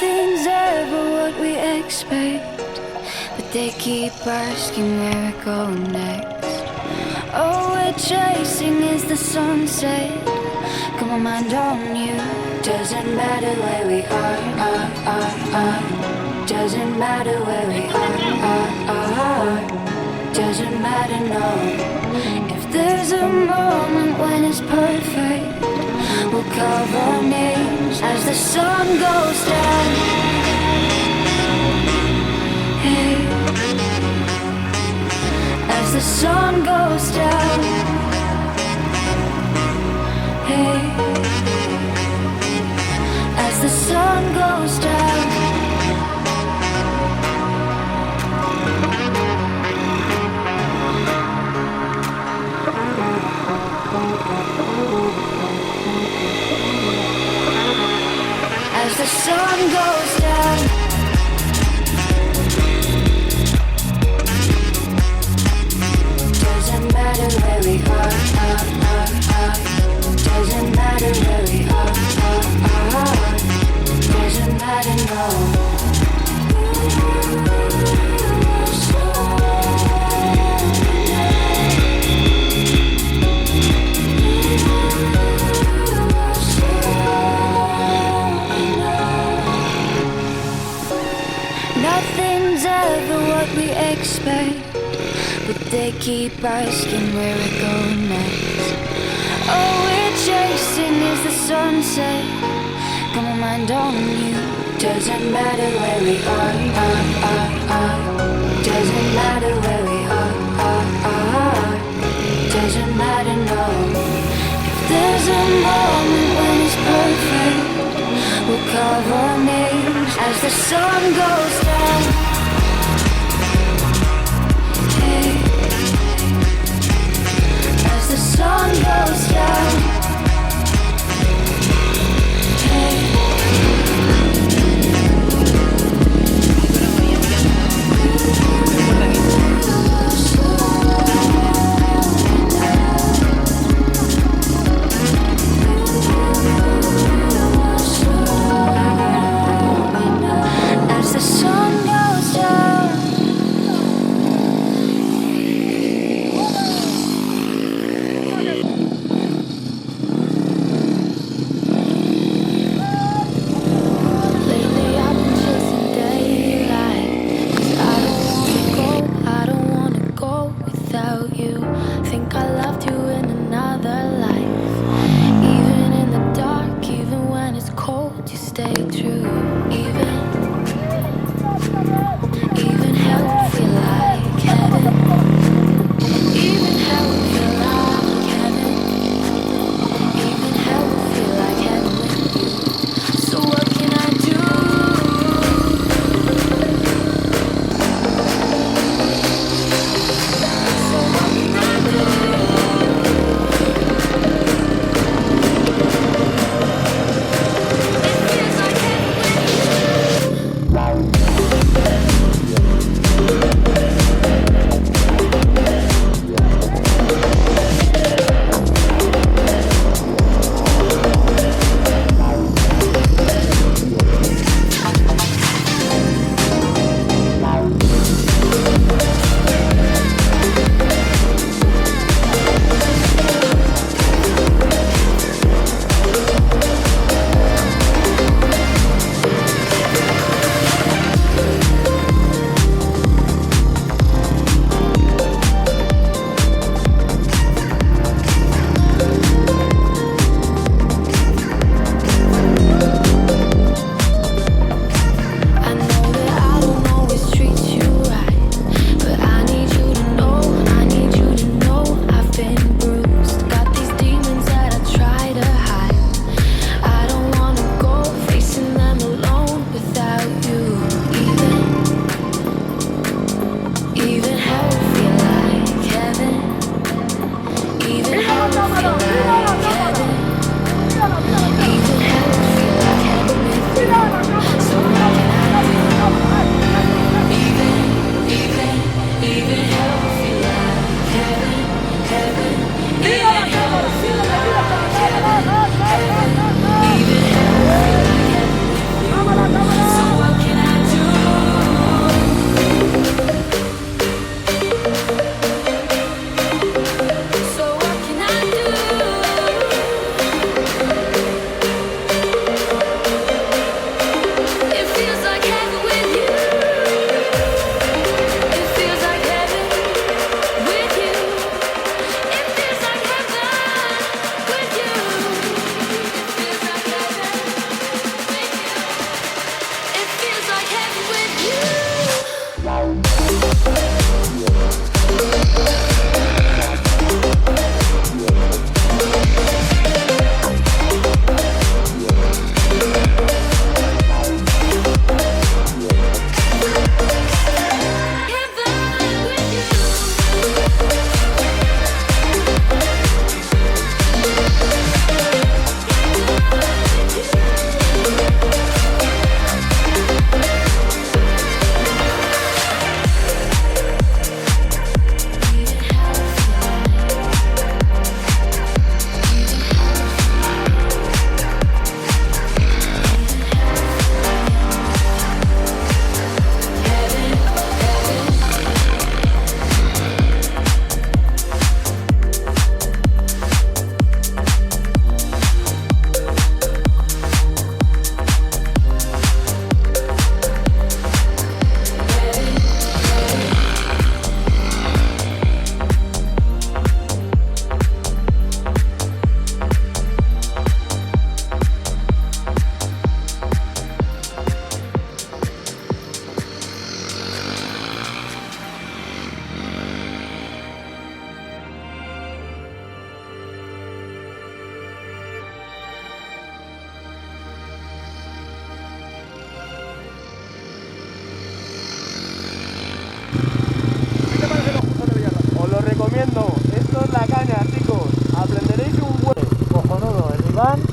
Nothing's ever what we expect, but they keep asking where we're going next. All we're chasing is the sunset. Got my mind on you. Doesn't matter where we are. Doesn't matter where we are. Doesn't matter, no. If there's a moment when it's perfect, we'll carve our names as the sun goes down. Hey, as the sun goes down. Hey, as the sun goes down. As the sun goes down. Doesn't matter where we are. Doesn't matter where we are. Doesn't matter, no. Nothing's ever what we expect, but they keep asking where we're going next. All we're chasing is the sunset. Got my mind on you. Doesn't matter where we are. Doesn't matter where we are. Doesn't matter, no. If there's a moment when it's perfect, we'll carve our names as the sun goes down. Hey, as the sun goes down. Hey. As the sun goes down. ¿Qué te parece los cursos de VillaRace? Os lo recomiendo, esto es la caña, chicos. Aprenderéis un buen cojonudo. El Iván